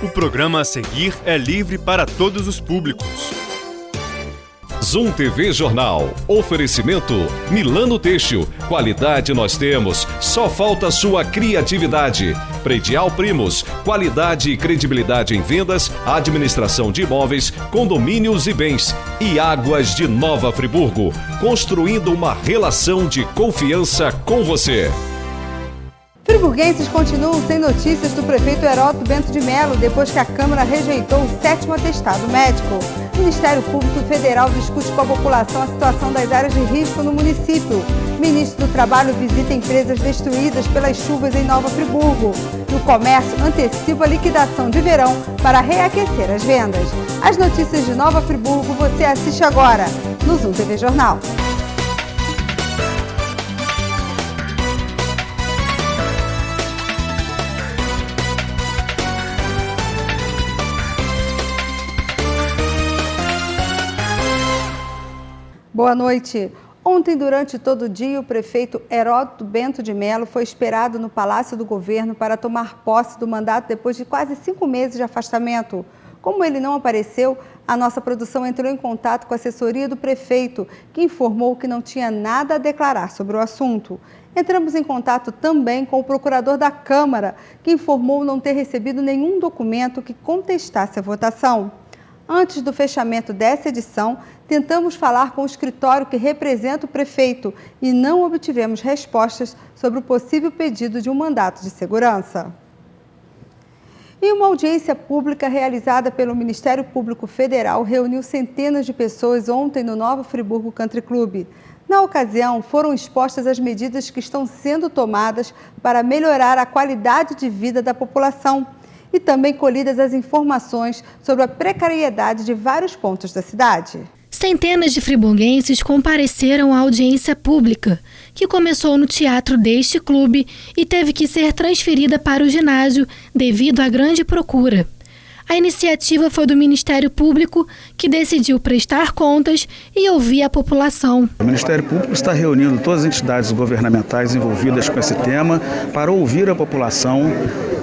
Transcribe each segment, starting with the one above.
O programa a seguir é livre para todos os públicos. Zoom TV Jornal. Oferecimento Milano Têxtil. Qualidade nós temos, só falta sua criatividade. Predial Primos. Qualidade e credibilidade em vendas, administração de imóveis, condomínios e bens. E Águas de Nova Friburgo. Construindo uma relação de confiança com você. Friburguenses continuam sem notícias do prefeito Heródoto Bento de Mello depois que a Câmara rejeitou o 7º atestado médico. O Ministério Público Federal discute com a população a situação das áreas de risco no município. O ministro do Trabalho visita empresas destruídas pelas chuvas em Nova Friburgo. E o comércio antecipa a liquidação de verão para reaquecer as vendas. As notícias de Nova Friburgo você assiste agora no Zoom TV Jornal. Boa noite. Ontem, durante todo o dia, o prefeito Heródoto Bento de Mello foi esperado no Palácio do Governo para tomar posse do mandato depois de quase 5 meses de afastamento. Como ele não apareceu, a nossa produção entrou em contato com a assessoria do prefeito, que informou que não tinha nada a declarar sobre o assunto. Entramos em contato também com o procurador da Câmara, que informou não ter recebido nenhum documento que contestasse a votação. Antes do fechamento dessa edição, tentamos falar com o escritório que representa o prefeito e não obtivemos respostas sobre o possível pedido de um mandato de segurança. E uma audiência pública realizada pelo Ministério Público Federal reuniu centenas de pessoas ontem no Nova Friburgo Country Club. Na ocasião, foram expostas as medidas que estão sendo tomadas para melhorar a qualidade de vida da população e também colhidas as informações sobre a precariedade de vários pontos da cidade. Centenas de friburguenses compareceram à audiência pública, que começou no teatro deste clube e teve que ser transferida para o ginásio devido à grande procura. A iniciativa foi do Ministério Público, que decidiu prestar contas e ouvir a população. O Ministério Público está reunindo todas as entidades governamentais envolvidas com esse tema para ouvir a população,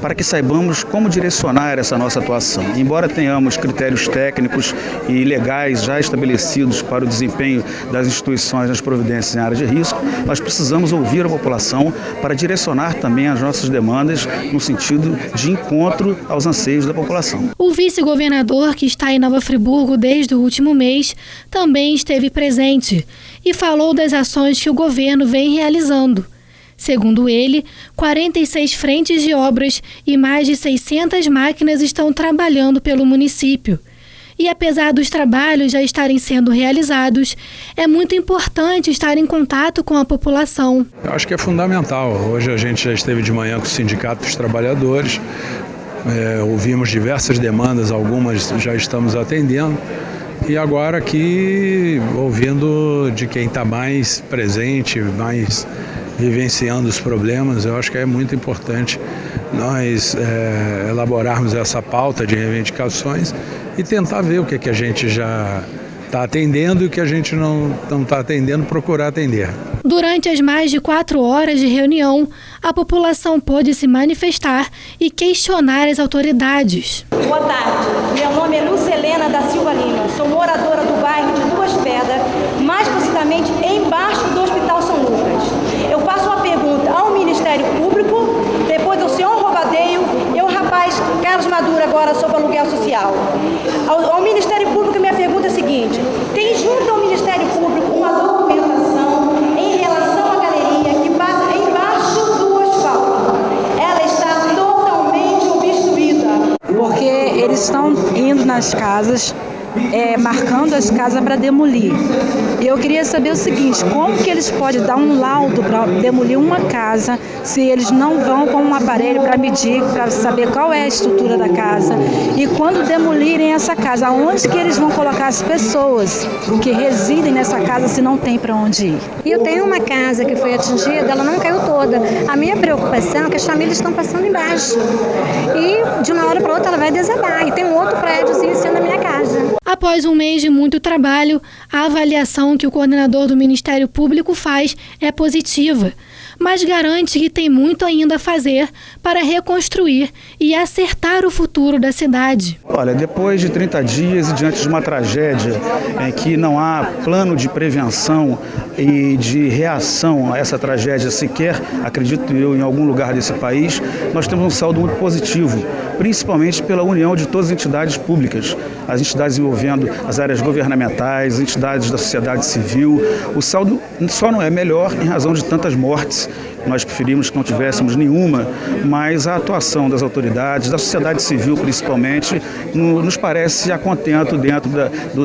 para que saibamos como direcionar essa nossa atuação. Embora tenhamos critérios técnicos e legais já estabelecidos para o desempenho das instituições nas providências em área de risco, nós precisamos ouvir a população para direcionar também as nossas demandas no sentido de encontro aos anseios da população. O vice-governador, que está em Nova Friburgo desde o último mês, também esteve presente e falou das ações que o governo vem realizando. Segundo ele, 46 frentes de obras e mais de 600 máquinas estão trabalhando pelo município. E apesar dos trabalhos já estarem sendo realizados, é muito importante estar em contato com a população. Eu acho que é fundamental. Hoje a gente já esteve de manhã com o Sindicato dos Trabalhadores, ouvimos diversas demandas, algumas já estamos atendendo. E agora aqui, ouvindo de quem está mais presente, mais vivenciando os problemas, eu acho que é muito importante nós elaborarmos essa pauta de reivindicações e tentar ver o que a gente já está atendendo e o que a gente não está atendendo, procurar atender. Durante as mais de 4 horas de reunião, a população pôde se manifestar e questionar as autoridades. Boa tarde, meu nome é Lúcia Helena da Silva Lima, sou moradora do bairro de Duas Pedras, mais precisamente embaixo do Hospital São Lucas. Eu faço uma pergunta ao Ministério Público, depois do senhor Robadeio e o rapaz Carlos Maduro agora sobre aluguel social. Ao Ministério Público, minha pergunta é a seguinte: tem junto ao Ministério Público uma documentação em relação à galeria que passa embaixo do asfalto? Ela está totalmente obstruída. Porque eles estão indo nas casas, marcando as casas para demolir. E eu queria saber o seguinte: como que eles podem dar um laudo para demolir uma casa se eles não vão com um aparelho para medir, para saber qual é a estrutura da casa? E quando demolirem essa casa, aonde que eles vão colocar as pessoas que residem nessa casa se não tem para onde ir? E eu tenho uma casa que foi atingida, ela não caiu toda. A minha preocupação é que as famílias estão passando embaixo. E de uma hora para outra ela vai desabar. E tem um outro prédiozinho sendo a minha casa. Após um mês de muito trabalho, a avaliação que o coordenador do Ministério Público faz é positiva. mas garante que tem muito ainda a fazer para reconstruir e acertar o futuro da cidade. Olha, depois de 30 dias e diante de uma tragédia em que não há plano de prevenção e de reação a essa tragédia sequer, acredito eu, em algum lugar desse país, nós temos um saldo muito positivo, principalmente pela união de todas as entidades públicas, as entidades envolvendo as áreas governamentais, as entidades da sociedade civil. O saldo só não é melhor em razão de tantas mortes. Nós preferimos que não tivéssemos nenhuma, mas a atuação das autoridades, da sociedade civil principalmente, nos parece a contento dentro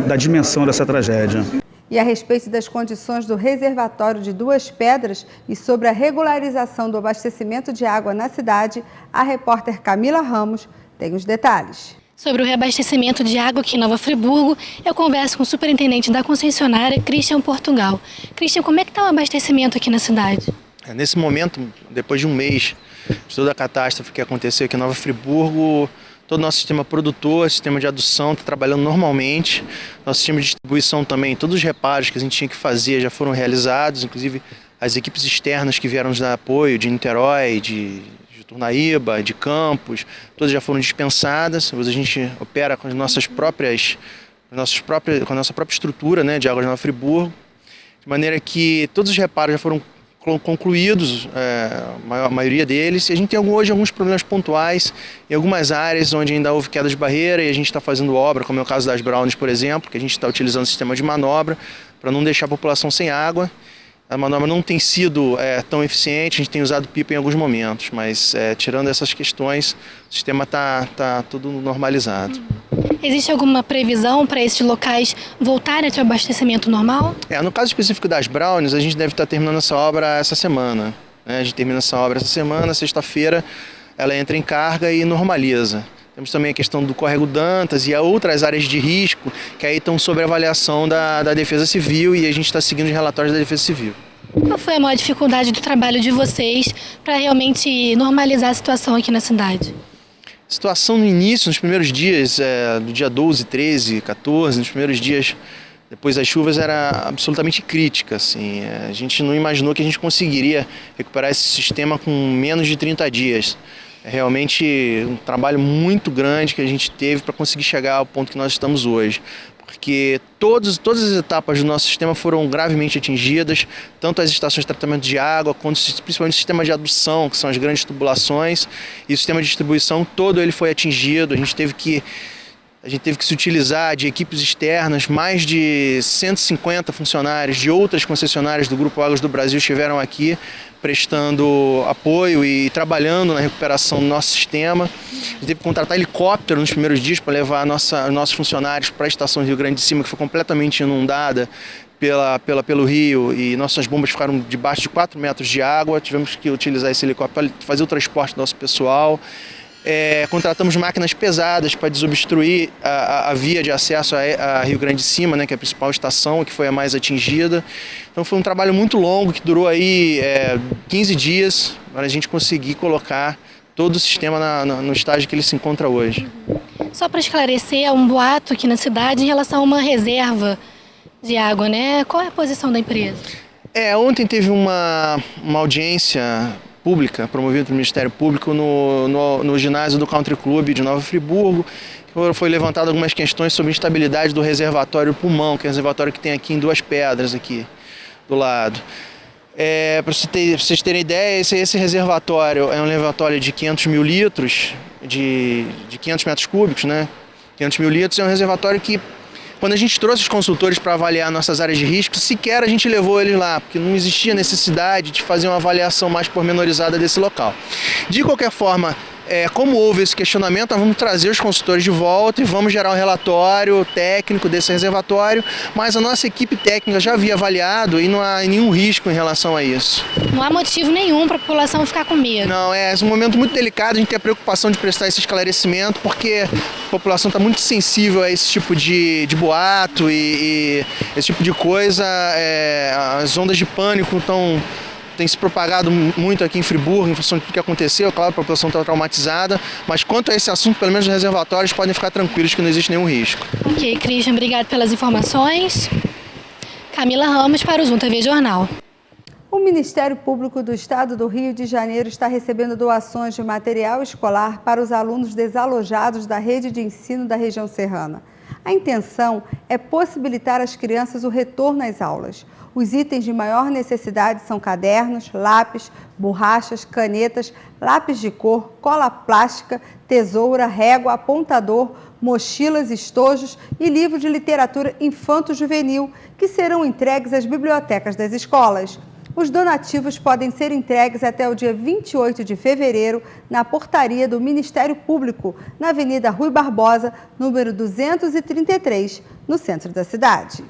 da dimensão dessa tragédia. E a respeito das condições do reservatório de Duas Pedras e sobre a regularização do abastecimento de água na cidade, a repórter Camila Ramos tem os detalhes. Sobre o reabastecimento de água aqui em Nova Friburgo, eu converso com o superintendente da concessionária, Christian Portugal. Christian, como é que está o abastecimento aqui na cidade? Nesse momento, depois de um mês de toda a catástrofe que aconteceu aqui em Nova Friburgo, todo o nosso sistema produtor, sistema de adução está trabalhando normalmente. Nosso sistema de distribuição também, todos os reparos que a gente tinha que fazer já foram realizados, inclusive as equipes externas que vieram nos dar apoio, de Niterói, de Turnaíba, de Campos, todas já foram dispensadas. Hoje a gente opera com a nossa própria estrutura, né, de água de Nova Friburgo, de maneira que todos os reparos já foram concluídos, a maioria deles. E a gente tem hoje alguns problemas pontuais em algumas áreas onde ainda houve queda de barreira e a gente está fazendo obra, como é o caso das Brownies, por exemplo, que a gente está utilizando o sistema de manobra para não deixar a população sem água. A manobra não tem sido tão eficiente, a gente tem usado pipa em alguns momentos, mas tirando essas questões, o sistema está tudo normalizado. Existe alguma previsão para esses locais voltarem a ter abastecimento normal? No caso específico das Brownies, a gente deve estar terminando essa obra essa semana. A gente termina essa obra essa semana, sexta-feira ela entra em carga e normaliza. Temos também a questão do córrego Dantas e outras áreas de risco que aí estão sob avaliação da Defesa Civil e a gente está seguindo os relatórios da Defesa Civil. Qual foi a maior dificuldade do trabalho de vocês para realmente normalizar a situação aqui na cidade? A situação no início, nos primeiros dias, do dia 12, 13, 14, nos primeiros dias depois das chuvas, era absolutamente crítica. Assim. A gente não imaginou que a gente conseguiria recuperar esse sistema com menos de 30 dias. É realmente um trabalho muito grande que a gente teve para conseguir chegar ao ponto que nós estamos hoje. Porque todas as etapas do nosso sistema foram gravemente atingidas, tanto as estações de tratamento de água, quanto principalmente o sistema de adução, que são as grandes tubulações, e o sistema de distribuição, todo ele foi atingido. A gente teve que se utilizar de equipes externas, mais de 150 funcionários de outras concessionárias do Grupo Águas do Brasil estiveram aqui prestando apoio e trabalhando na recuperação do nosso sistema. A gente teve que contratar helicóptero nos primeiros dias para levar nossos funcionários para a estação Rio Grande de Cima, que foi completamente inundada pelo rio, e nossas bombas ficaram debaixo de 4 metros de água. Tivemos que utilizar esse helicóptero para fazer o transporte do nosso pessoal. Contratamos máquinas pesadas para desobstruir a via de acesso a Rio Grande de Cima, né, que é a principal estação, que foi a mais atingida. Então foi um trabalho muito longo, que durou aí 15 dias, para a gente conseguir colocar todo o sistema no estágio que ele se encontra hoje. Só para esclarecer, há um boato aqui na cidade em relação a uma reserva de água, né? Qual é a posição da empresa? Ontem teve uma audiência pública, promovida pelo Ministério Público no ginásio do Country Club de Nova Friburgo. Foi levantado algumas questões sobre a instabilidade do reservatório Pulmão, que é o reservatório que tem aqui em Duas Pedras, aqui do lado. Para vocês terem ideia, esse reservatório é um reservatório de 500 mil litros, de 500 metros cúbicos, né? 500 mil litros é um reservatório que, quando a gente trouxe os consultores para avaliar nossas áreas de risco, sequer a gente levou eles lá, porque não existia necessidade de fazer uma avaliação mais pormenorizada desse local. De qualquer forma, como houve esse questionamento, nós vamos trazer os consultores de volta e vamos gerar um relatório técnico desse reservatório, mas a nossa equipe técnica já havia avaliado e não há nenhum risco em relação a isso. Não há motivo nenhum para a população ficar com medo. Não, é um momento muito delicado, a gente tem a preocupação de prestar esse esclarecimento, porque a população está muito sensível a esse tipo de boato e esse tipo de coisa. As ondas de pânico tem se propagado muito aqui em Friburgo, em função do que aconteceu. Claro, a população está traumatizada, mas quanto a esse assunto, pelo menos os reservatórios podem ficar tranquilos que não existe nenhum risco. Ok, Christian, obrigado pelas informações. Camila Ramos para o Zoom TV Jornal. O Ministério Público do Estado do Rio de Janeiro está recebendo doações de material escolar para os alunos desalojados da rede de ensino da região serrana. A intenção é possibilitar às crianças o retorno às aulas. Os itens de maior necessidade são cadernos, lápis, borrachas, canetas, lápis de cor, cola plástica, tesoura, régua, apontador, mochilas, estojos e livros de literatura infanto-juvenil, que serão entregues às bibliotecas das escolas. Os donativos podem ser entregues até o dia 28 de fevereiro na portaria do Ministério Público, na Avenida Rui Barbosa, número 233, no centro da cidade.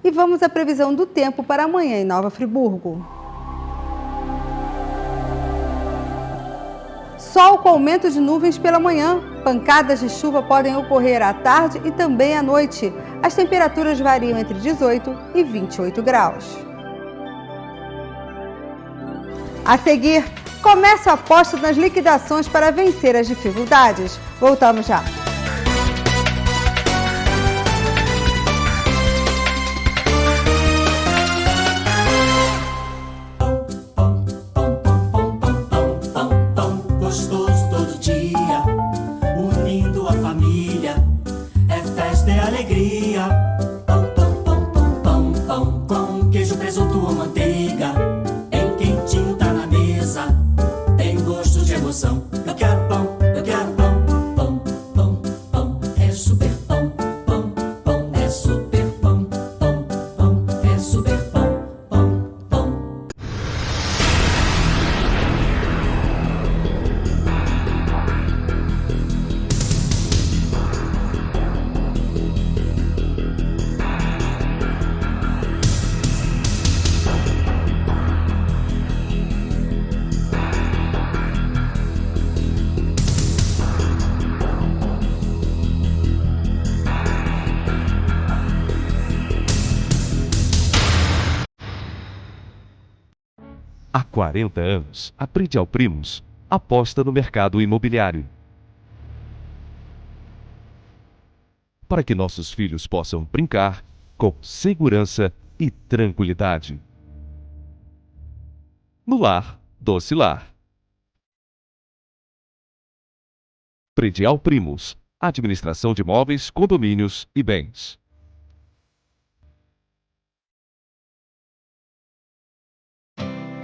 E vamos à previsão do tempo para amanhã em Nova Friburgo. Sol com aumento de nuvens pela manhã. Pancadas de chuva podem ocorrer à tarde e também à noite. As temperaturas variam entre 18 e 28 graus. A seguir, começa a aposta nas liquidações para vencer as dificuldades. Voltamos já. Gostoso todo dia, unindo a família, é festa e alegria. Pão, pão, pão, pão, pão, pão, com queijo, presunto ou manteiga, bem quentinho tá na mesa, tem gosto de emoção. Eu quero pão, pão, pão, pão, é super pão, pão, pão, é super pão, pão, pão, é super pão, pão, pão. Há 40 anos, a Predial Primos aposta no mercado imobiliário. Para que nossos filhos possam brincar com segurança e tranquilidade. No lar, doce lar. Predial Primos, administração de imóveis, condomínios e bens.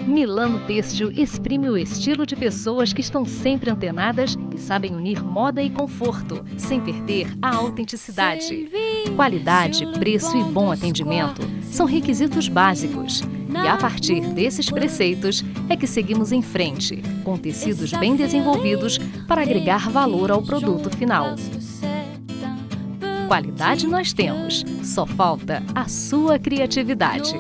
Milano Têxtil exprime o estilo de pessoas que estão sempre antenadas e sabem unir moda e conforto, sem perder a autenticidade. Qualidade, preço e bom atendimento são requisitos básicos. E a partir desses preceitos é que seguimos em frente, com tecidos bem desenvolvidos para agregar valor ao produto final. Qualidade nós temos, só falta a sua criatividade.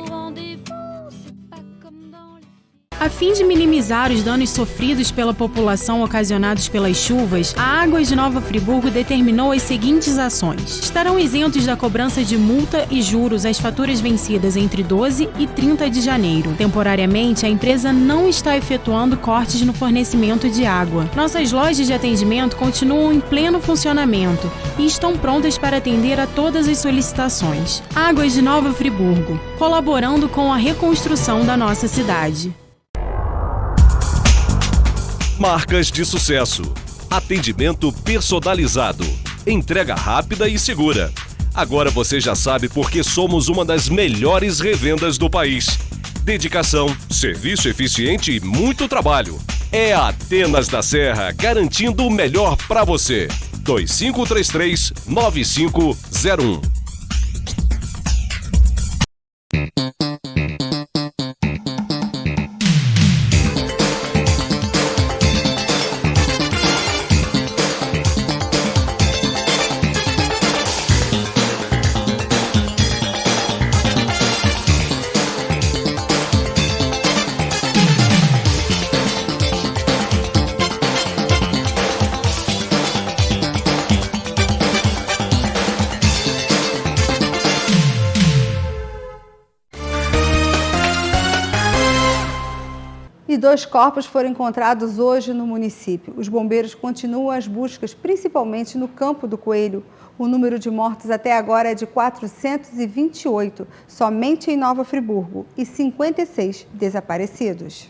A fim de minimizar os danos sofridos pela população ocasionados pelas chuvas, a Águas de Nova Friburgo determinou as seguintes ações. Estarão isentos da cobrança de multa e juros as faturas vencidas entre 12 e 30 de janeiro. Temporariamente, a empresa não está efetuando cortes no fornecimento de água. Nossas lojas de atendimento continuam em pleno funcionamento e estão prontas para atender a todas as solicitações. Águas de Nova Friburgo, colaborando com a reconstrução da nossa cidade. Marcas de sucesso. Atendimento personalizado. Entrega rápida e segura. Agora você já sabe por que somos uma das melhores revendas do país. Dedicação, serviço eficiente e muito trabalho. É a Atenas da Serra garantindo o melhor para você. 2533-9501. 2 corpos foram encontrados hoje no município. Os bombeiros continuam as buscas, principalmente no Campo do Coelho. O número de mortos até agora é de 428, somente em Nova Friburgo, e 56 desaparecidos.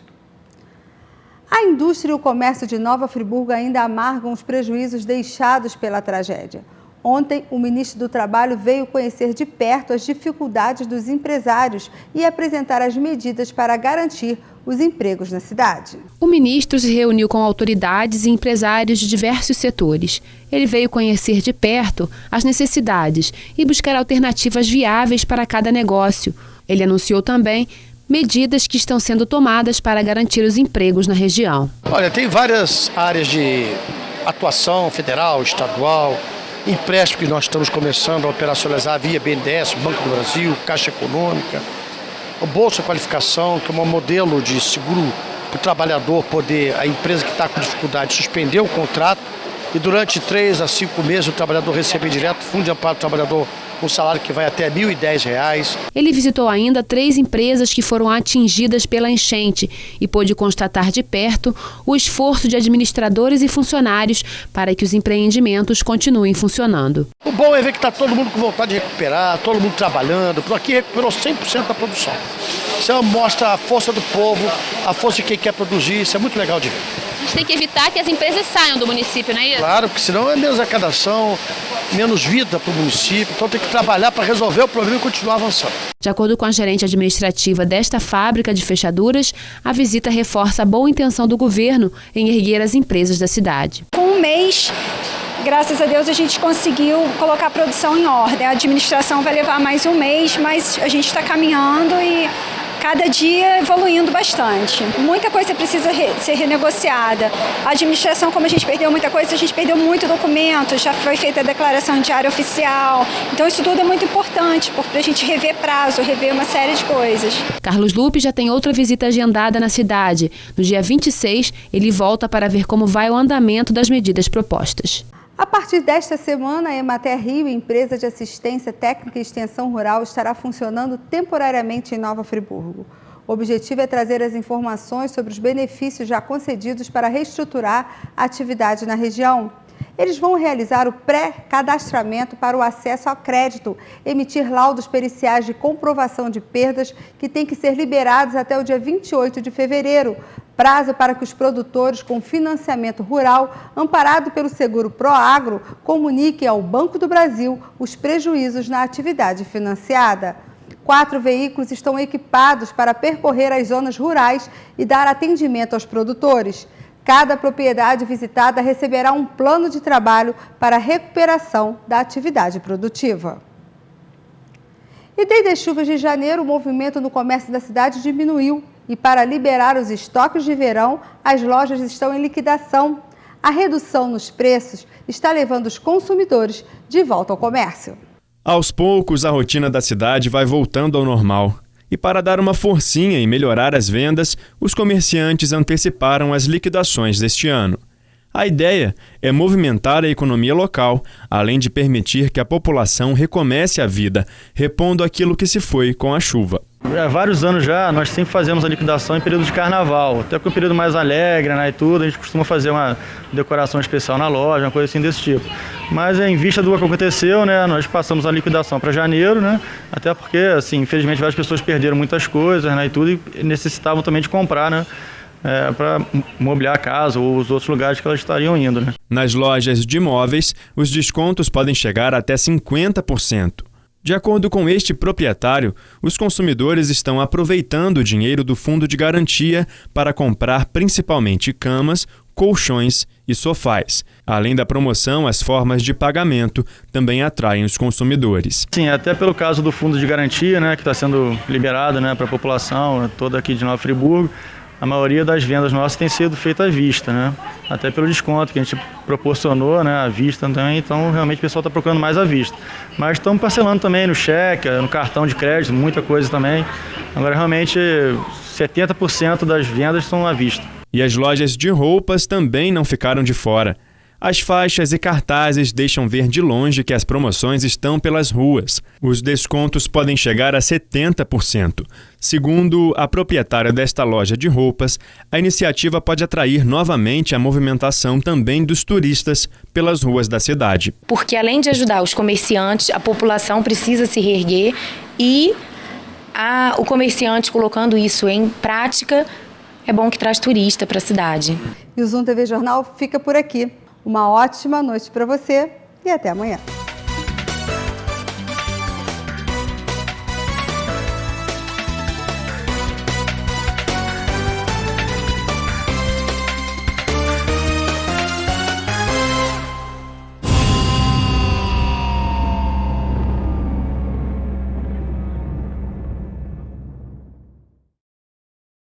A indústria e o comércio de Nova Friburgo ainda amargam os prejuízos deixados pela tragédia. Ontem, o ministro do Trabalho veio conhecer de perto as dificuldades dos empresários e apresentar as medidas para garantir os empregos na cidade. O ministro se reuniu com autoridades e empresários de diversos setores. Ele veio conhecer de perto as necessidades e buscar alternativas viáveis para cada negócio. Ele anunciou também medidas que estão sendo tomadas para garantir os empregos na região. Olha, tem várias áreas de atuação federal, estadual, empréstimo que nós estamos começando a operacionalizar via BNDES, Banco do Brasil, Caixa Econômica, o Bolsa Qualificação, que é um modelo de seguro para o trabalhador poder, a empresa que está com dificuldade, suspender o contrato e durante 3 a 5 meses o trabalhador receber direto Fundo de Amparo do Trabalhador um salário que vai até R$ 1.010. Ele visitou ainda 3 empresas que foram atingidas pela enchente e pôde constatar de perto o esforço de administradores e funcionários para que os empreendimentos continuem funcionando. O bom é ver que está todo mundo com vontade de recuperar, todo mundo trabalhando. Por aqui recuperou 100% da produção. Isso mostra a força do povo, a força de quem quer produzir, isso é muito legal de ver. A gente tem que evitar que as empresas saiam do município, não é isso? Claro, porque senão é menos arrecadação, menos vida para o município, então tem que trabalhar para resolver o problema e continuar avançando. De acordo com a gerente administrativa desta fábrica de fechaduras, a visita reforça a boa intenção do governo em erguer as empresas da cidade. Com um mês, graças a Deus, a gente conseguiu colocar a produção em ordem. A administração vai levar mais um mês, mas a gente está caminhando e cada dia evoluindo bastante. Muita coisa precisa ser renegociada. A administração, como a gente perdeu muita coisa, a gente perdeu muito documento, já foi feita a declaração diária oficial. Então isso tudo é muito importante, para a gente rever prazo, rever uma série de coisas. Carlos Lupe já tem outra visita agendada na cidade. No dia 26, ele volta para ver como vai o andamento das medidas propostas. A partir desta semana, a Emater Rio, empresa de assistência técnica e extensão rural, estará funcionando temporariamente em Nova Friburgo. O objetivo é trazer as informações sobre os benefícios já concedidos para reestruturar a atividade na região. Eles vão realizar o pré-cadastramento para o acesso ao crédito, emitir laudos periciais de comprovação de perdas que têm que ser liberados até o dia 28 de fevereiro, prazo para que os produtores com financiamento rural, amparado pelo seguro Proagro, comuniquem ao Banco do Brasil os prejuízos na atividade financiada. 4 veículos estão equipados para percorrer as zonas rurais e dar atendimento aos produtores. Cada propriedade visitada receberá um plano de trabalho para a recuperação da atividade produtiva. E desde as chuvas de janeiro, o movimento no comércio da cidade diminuiu e para liberar os estoques de verão, as lojas estão em liquidação. A redução nos preços está levando os consumidores de volta ao comércio. Aos poucos, a rotina da cidade vai voltando ao normal. E para dar uma forcinha e melhorar as vendas, os comerciantes anteciparam as liquidações deste ano. A ideia é movimentar a economia local, além de permitir que a população recomece a vida, repondo aquilo que se foi com a chuva. Há vários anos já, nós sempre fazemos a liquidação em período de carnaval, até com um período mais alegre, né, e tudo, a gente costuma fazer uma decoração especial na loja, uma coisa assim desse tipo. Mas em vista do que aconteceu, né, nós passamos a liquidação para janeiro, né, até porque, assim, infelizmente várias pessoas perderam muitas coisas, né, e tudo, e necessitavam também de comprar, né, para mobiliar a casa ou os outros lugares que elas estariam indo, né. Nas lojas de imóveis, os descontos podem chegar até 50%. De acordo com este proprietário, os consumidores estão aproveitando o dinheiro do fundo de garantia para comprar principalmente camas, colchões e sofás. Além da promoção, as formas de pagamento também atraem os consumidores. Sim, até pelo caso do fundo de garantia, né, que está sendo liberado, né, para a população toda aqui de Nova Friburgo, a maioria das vendas nossas tem sido feita à vista, né? Até pelo desconto que a gente proporcionou, né, à vista também, então realmente o pessoal está procurando mais à vista. Mas estamos parcelando também no cheque, no cartão de crédito, muita coisa também. Agora realmente 70% das vendas são à vista. E as lojas de roupas também não ficaram de fora. As faixas e cartazes deixam ver de longe que as promoções estão pelas ruas. Os descontos podem chegar a 70%. Segundo a proprietária desta loja de roupas, a iniciativa pode atrair novamente a movimentação também dos turistas pelas ruas da cidade. Porque além de ajudar os comerciantes, a população precisa se reerguer e o comerciante colocando isso em prática é bom que traz turista para a cidade. E o Zoom TV Jornal fica por aqui. Uma ótima noite para você e até amanhã.